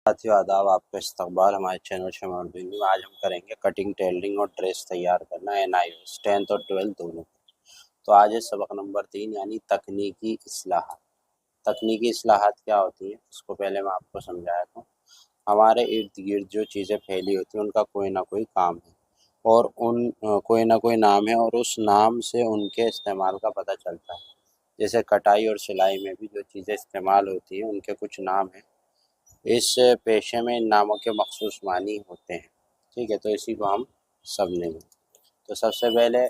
साथियों आदाब, आपका इस्तकबाल हमारे चैनल शमाउद्दीन में। आज हम करेंगे कटिंग, टेलरिंग और ड्रेस तैयार करना NIOS 10th और 12th दोनों। तो आज है सबक नंबर 3 यानी तकनीकी इस्लाहात। तकनीकी इस्लाहात क्या होती है उसको पहले मैं आपको समझाया था। हमारे इर्द गिर्द जो चीज़ें फैली होती हैं उनका कोई ना कोई काम है और कोई ना कोई नाम है और उस नाम से उनके इस्तेमाल का पता चलता है। जैसे कटाई और सिलाई में भी जो चीज़ें इस्तेमाल होती हैं उनके कुछ नाम हैं। इस पेशे में इन नामों के मखसूस मानी होते हैं। ठीक है, तो इसी को हम समझेंगे। तो सबसे पहले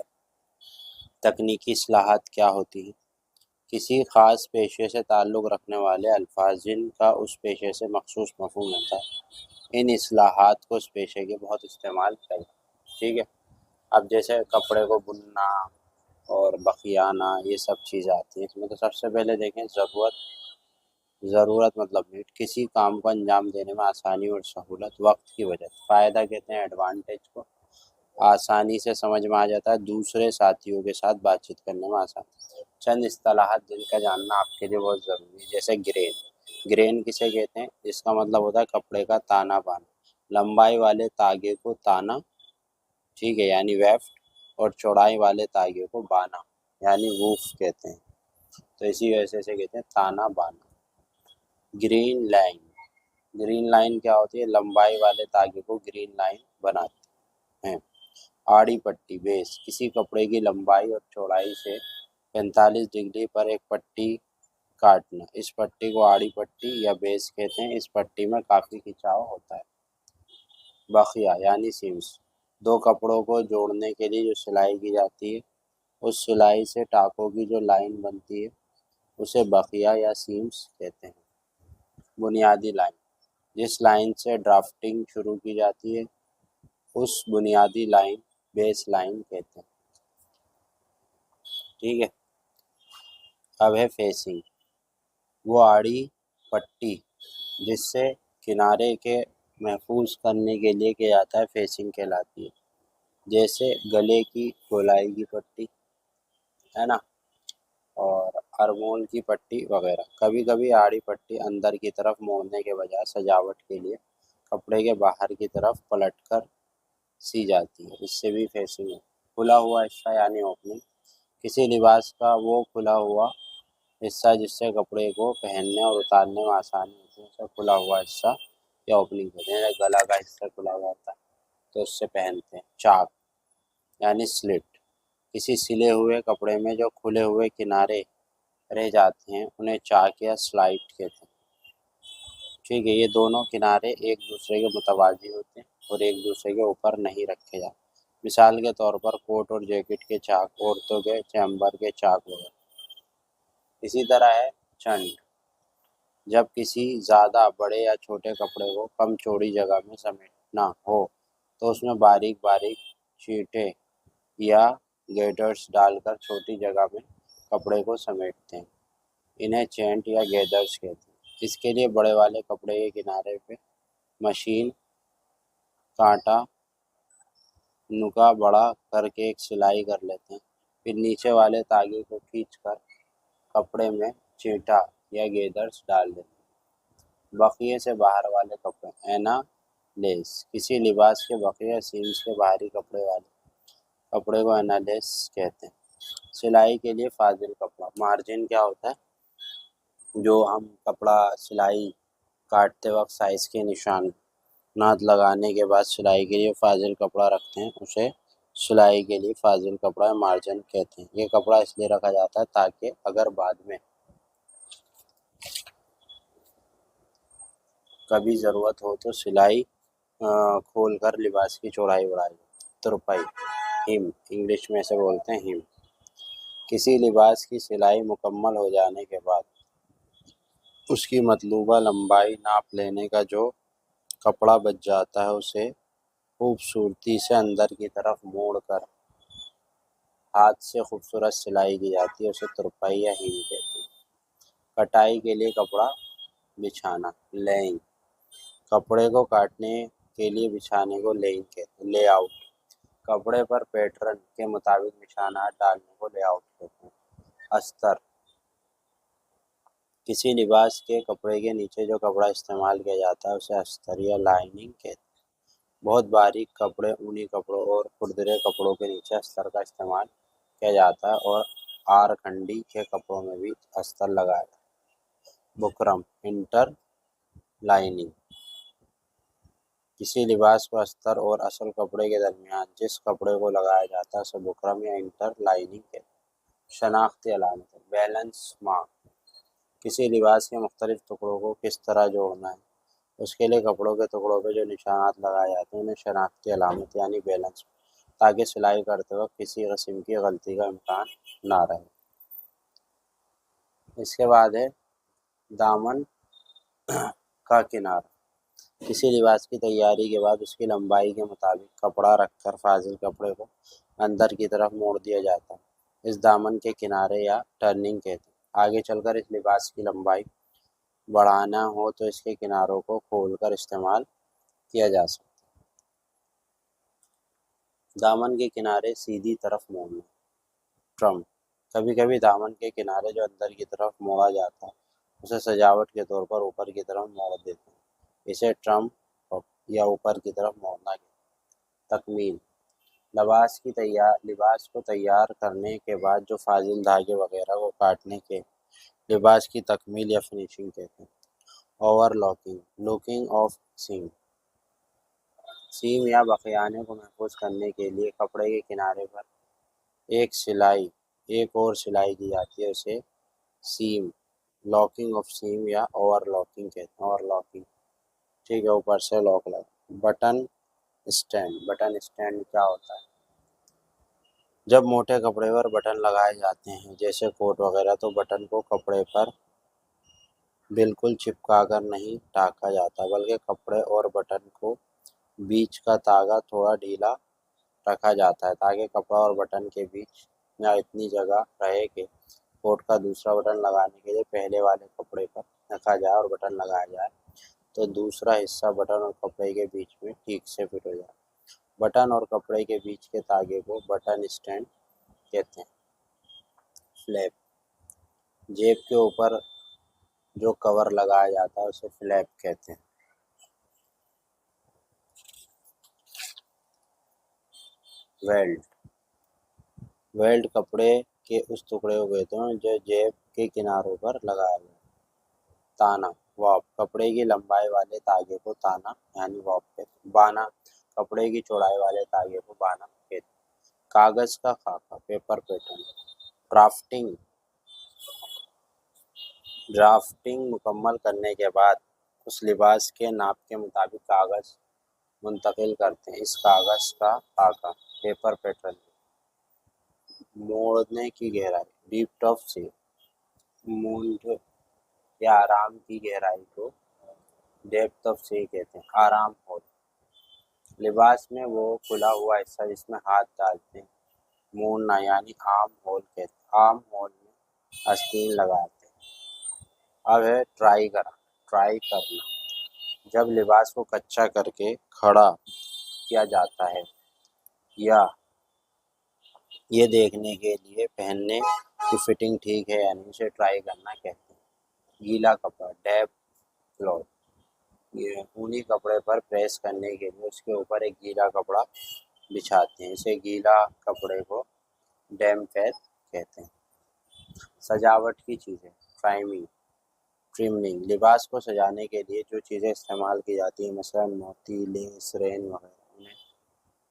तकनीकी इस्लाहात क्या होती है। किसी ख़ास पेशे से ताल्लुक़ रखने वाले अल्फाज जिनका उस पेशे से मखसूस मफ़हूम होता है, इन इस्लाहात को उस पेशे के बहुत इस्तेमाल किया जाता है। ठीक है, अब जैसे कपड़े को बुनना और बखियाना ये सब चीज़ें आती हैं। इसमें तो सबसे पहले देखें ज़रूरत मतलब नीड, किसी काम को अंजाम देने में आसानी और सहूलत, वक्त की बचत। फ़ायदा कहते हैं एडवांटेज को, आसानी से समझ में आ जाता है, दूसरे साथियों के साथ बातचीत करने में आसानी। चंद इस्तिलाहात जिनका जानना आपके लिए बहुत ज़रूरी है, जैसे ग्रेन किसे कहते हैं, इसका मतलब होता है कपड़े का ताना बाना। लंबाई वाले तागे को ताना, ठीक है, यानी वेफ्ट, और चौड़ाई वाले तागे को बाना यानी वूफ कहते हैं। तो इसी वजह से कहते हैं ताना बाना। ग्रीन लाइन क्या होती है, लंबाई वाले तागे को ग्रीन लाइन बनाते हैं। आड़ी पट्टी बेस, किसी कपड़े की लंबाई और चौड़ाई से 45 डिग्री पर एक पट्टी काटना, इस पट्टी को आड़ी पट्टी या बेस कहते हैं। इस पट्टी में काफ़ी खिंचाव होता है। बखिया यानी सीम्स, दो कपड़ों को जोड़ने के लिए जो सिलाई की जाती है, उस सिलाई से टाकों की जो लाइन बनती है उसे बखिया या सीम्स कहते हैं। बुनियादी लाइन, जिस लाइन से ड्राफ्टिंग शुरू की जाती है उस बुनियादी लाइन बेस लाइन कहते हैं। ठीक है, अब है फेसिंग, वो आड़ी पट्टी जिससे किनारे के महफूज करने के लिए किया जाता है, फेसिंग कहलाती है। जैसे गले की गोलाई की पट्टी है ना, और अरमोल की पट्टी वगैरह। कभी कभी आड़ी पट्टी अंदर की तरफ मोड़ने के बजाय सजावट के लिए कपड़े के बाहर की तरफ पलटकर सी जाती है, इससे भी फेसिंग है। खुला हुआ हिस्सा यानी ओपनिंग, किसी लिबास का वो खुला हुआ हिस्सा जिससे कपड़े को पहनने और उतारने में आसानी होती है, उसे खुला हुआ हिस्सा या ओपनिंग कहते हैं। गला का हिस्सा खुला हुआ होता है तो उससे पहनते हैं। चाक यानी स्लिट, किसी सिले हुए कपड़े में जो खुले हुए किनारे रह जाते हैं उन्हें चाक या स्लाइट कहते हैं। ठीक है, ये दोनों किनारे एक दूसरे के मुतवाज़ी होते हैं और एक दूसरे के ऊपर नहीं रखे जाते। मिसाल के तौर पर कोट और जैकेट के चाक, औरतों के चैम्बर के चाक वगैरह। इसी तरह है चंड, जब किसी ज़्यादा बड़े या छोटे कपड़े को कम चौड़ी जगह में समेटना हो तो उसमें बारीक बारीक चीटें या गैदर्स डालकर छोटी जगह में कपड़े को समेटते हैं। इन्हें चेंट या गैदर्स कहते हैं। इसके लिए बड़े वाले कपड़े के किनारे पे मशीन कांटा नुका बड़ा करके एक सिलाई कर लेते हैं, फिर नीचे वाले तागे को खींचकर कपड़े में चींटा या गेदर्स डाल देते हैं। बखिए से बाहर वाले कपड़े एना लेस, किसी लिबास के बखिए या सीम्स के बाहरी कपड़े वाले कपड़े को एना लेस कहते हैं। सिलाई के लिए फाजिल कपड़ा, मार्जिन क्या होता है, जो हम कपड़ा सिलाई काटते वक्त साइज़ के निशान नात लगाने के बाद सिलाई के लिए फाजिल कपड़ा रखते हैं, उसे सिलाई के लिए फाजिल कपड़ा या मार्जिन कहते हैं। ये कपड़ा इसलिए रखा जाता है ताकि अगर बाद में कभी ज़रूरत हो तो सिलाई खोलकर लिबास की चौड़ाई बढ़ाई। तुरपाई हिम, इंग्लिश में से बोलते हैं हिम, किसी लिबास की सिलाई मुकम्मल हो जाने के बाद उसकी मतलूबा लंबाई नाप लेने का जो कपड़ा बच जाता है उसे खूबसूरती से अंदर की तरफ मोड़कर हाथ से खूबसूरत सिलाई की जाती है, उसे तुरपाई या हिम कहते हैं। कटाई के लिए कपड़ा बिछाना, लेइंग, कपड़े को काटने के लिए बिछाने को लेइंग कहते हैं। लेआउट, कपड़े पर पैटर्न के मुताबिक निशानात डालने को लेआउट कहते हैं। अस्तर, किसी लिबास के कपड़े के नीचे जो कपड़ा इस्तेमाल किया जाता है उसे अस्तर या लाइनिंग कहते हैं। बहुत बारीक कपड़े, ऊनी कपड़ों और खुरदरे कपड़ों के नीचे अस्तर का इस्तेमाल किया जाता है और आरखंडी के कपड़ों में भी अस्तर लगाया जाता है। Buckram, inter lining. किसी लिबास को अस्तर और असल कपड़े के दरमियान जिस कपड़े को लगाया जाता है उसे बुकरम या इंटर लाइनिंग कहते हैं। शनाख्ती अलामतें, बैलेंस मार्क। किसी लिबास के मुख्तलिफ टुकड़ों को किस तरह जोड़ना है उसके लिए कपड़ों के टुकड़ों पर जो निशानात लगाए जाते हैं उन्हें शनाख्ती अलामत यानी बैलेंस, ताकि सिलाई करते वक्त किसी किस्म की गलती का इम्कान ना रहे। इसके बाद है दामन का किनारा। किसी लिबास की तैयारी के बाद उसकी लंबाई के मुताबिक कपड़ा रखकर फाजिल कपड़े को अंदर की तरफ मोड़ दिया जाता है। इस दामन के किनारे या टर्निंग कहते हैं। आगे चलकर इस लिबास की लंबाई बढ़ाना हो तो इसके किनारों को खोलकर इस्तेमाल किया जा सकता है। दामन के किनारे सीधी तरफ मोड़ना। ट्रम। कभी कभी दामन के किनारे जो अंदर की तरफ मोड़ा जाता है उसे सजावट के तौर पर ऊपर की तरफ मोड़ देते हैं। इसे ट्रम या ऊपर की तरफ मोड़ना कहते हैं। तकमील। लिबास को तैयार करने के बाद जो फाजिल धागे वगैरह को काटने के लिबास की तकमील या फिनिशिंग कहते हैं। ओवरलॉकिंग, लुकिंग ऑफ सीम। सीम या बखियाने को महफूज करने के लिए कपड़े के किनारे पर एक और सिलाई की जाती है, उसे सीम, लॉकिंग ऑफ सीम या ओवरलॉकिंग कहते हैं। ओवरलॉकिंग, ठीक है, ऊपर से लॉक लगा। Button stand. बटन स्टैंड क्या होता है? जब मोटे कपड़े पर बटन लगाए जाते हैं जैसे कोट वगैरह तो बटन को कपड़े पर बिल्कुल चिपका कर नहीं टाँका जाता बल्कि कपड़े और बटन को बीच का तागा थोड़ा ढीला रखा जाता है ताकि कपड़ा और बटन के बीच में इतनी जगह रहे कि कोट का दूसरा बटन लगाने के लिए पहले वाले कपड़े पर रखा जाए और बटन लगाया जाए तो दूसरा हिस्सा बटन और कपड़े के बीच में ठीक से फिट हो जाए। बटन और कपड़े के बीच के तागे को बटन स्टैंड कहते हैं। फ्लैप। जेब के ऊपर जो कवर लगाया जाता है उसे फ्लैप कहते हैं। वेल्ट। वेल्ट कपड़े के उस टुकड़े को कहते हैं जो जेब के किनारों पर लगाया गया। ताना, वाप। कपड़े की लंबाई वाले तागे को ताना यानी वाप कहते हैं। बाना, कपड़े की चौड़ाई वाले तागे को बाना कहते हैं। कागज का खाका, पेपर पैटर्न। ड्राफ्टिंग। ड्राफ्टिंग मुकम्मल करने के बाद उस लिबास के नाप के मुताबिक कागज मुंतकिल करते हैं। इस कागज का खाका, पेपर पैटर्न। मोड़ने की गहराई, डीप्थ ऑफ सी। मूंड या आराम की गहराई को डेप्थ ऑफ सी कहते हैं। आराम होल। लिबास में वो खुला हुआ हिस्सा जिसमें हाथ डालते हैं मूंढना यानी आर्म होल कहते हैं। आर्म होल में आस्तीन लगाते हैं। अब है ट्राई करना। जब लिबास को कच्चा करके खड़ा किया जाता है या ये देखने के लिए पहनने की फिटिंग ठीक है यानी उसे ट्राई करना कहते हैं। गीला कपड़ा, डैप क्लॉथ। ये ऊनी कपड़े पर प्रेस करने के लिए उसके ऊपर एक गीला कपड़ा बिछाते हैं। इसे गीला कपड़े को डैम्प पैड कहते हैं। सजावट की चीज़ें, ट्रिमिंग। लिबास को सजाने के लिए जो चीज़ें इस्तेमाल की जाती हैं मसलन मोती, लेस, रेन वगैरह उन्हें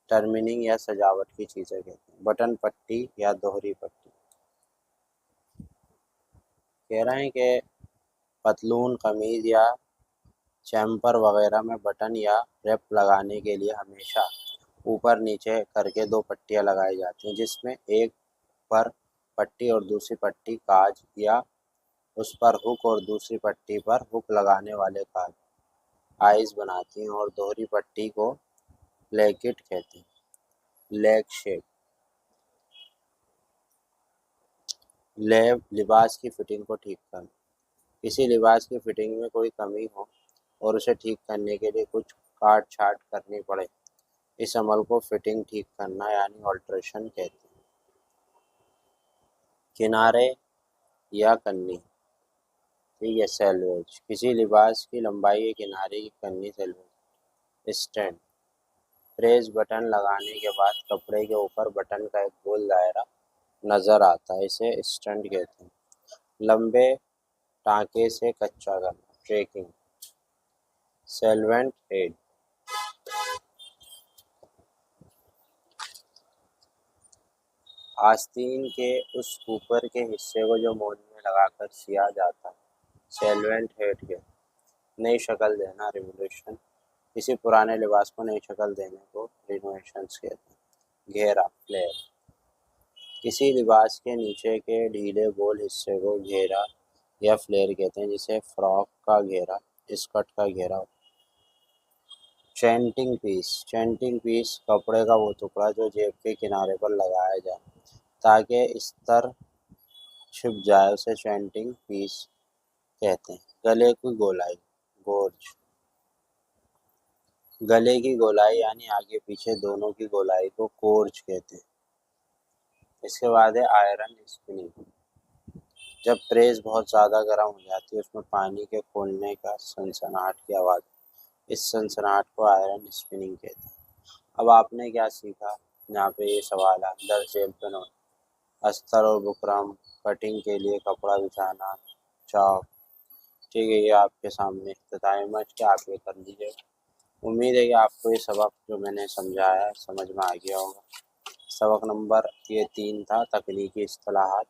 टर्मिनिंग या सजावट की चीज़ें कहते हैं। बटन पट्टी या दोहरी पट्टी। कह रहे हैं कि पतलून, कमीज़ या चैम्पर वगैरह में बटन या रैप लगाने के लिए हमेशा ऊपर नीचे करके दो पट्टियाँ लगाई जाती हैं जिसमें एक पर पट्टी और दूसरी पट्टी काज या उस पर हुक और दूसरी पट्टी पर हुक लगाने वाले काज आइज बनाती हैं और दोहरी पट्टी को प्लेकिट कहते हैं। Leg shape. लिबास की फिटिंग को ठीक करना। किसी लिबास की फिटिंग में कोई कमी हो और उसे ठीक करने के लिए कुछ काट छाट करनी पड़े इस अमल को फिटिंग ठीक करना यानी ऑल्ट्रेशन कहते हैं। किनारे या कन्नी। ٹھیک ہے. سیلویج کسی لباس کی لمبائی کے کنارے کی کرنی سیلویج. اسٹینڈ پریس بٹن لگانے کے بعد کپڑے کے اوپر بٹن کا ایک گول دائرہ نظر آتا ہے، اسے اسٹینڈ کہتے ہیں. لمبے ٹانکے سے کچا کرنا. ٹریکنگ. سیلوینٹ ہیڈ آستین کے اس اوپر کے حصے کو جو مون میں لگا کر سیا جاتا ہے، سیلوینٹ ہیڈ کے. نئی شکل دینا. ریولیوشن کسی پرانے لباس کو نئی شکل دینے کو رینوویشنز کہتے ہیں. گھیرا فلیر کسی لباس کے نیچے کے ڈھیلے گول حصے کو گھیرا یا فلیر کہتے ہیں، جسے فراک کا گھیرا، اسکرٹ کا گھیرا. چینٹنگ پیس. چینٹنگ پیس کپڑے کا وہ ٹکڑا جو جیب کے کنارے پر لگایا جائے تاکہ استر چھپ جائے، اسے چینٹنگ پیس کہتے ہیں. گلے کی گولائی. گورج گلے کی گولائی یعنی آگے پیچھے دونوں کی گولائی کو کورج کہتے ہیں. اس کے بعد ہے آئرن اسپننگ. جب پریس بہت زیادہ گرم ہو جاتی ہے، اس میں پانی کے کھولنے کا سنسناہٹ کی آواز، اس سنسناہٹ کو آئرن اسپننگ کہتے ہیں. اب آپ نے کیا سیکھا؟ یہاں پہ یہ سوال ہے. درج ذیل پہ نوٹ. استر اور بکرم. کٹنگ کے لیے کپڑا بچھانا. چاک. ٹھیک ہے، یہ آپ کے سامنے افتتاحی مشق ہے، آپ یہ کر لیجیے. امید ہے کہ آپ کو یہ سبق جو میں نے سمجھایا ہے سمجھ میں آ گیا ہوگا. سبق نمبر یہ 3 تھا، تکنیکی اصطلاحات.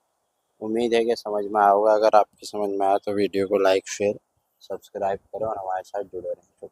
امید ہے کہ سمجھ میں آیا ہوگا. اگر آپ کی سمجھ میں آیا تو ویڈیو کو لائک، شیئر، سبسکرائب کریں اور ہمارے ساتھ جڑے رہیں.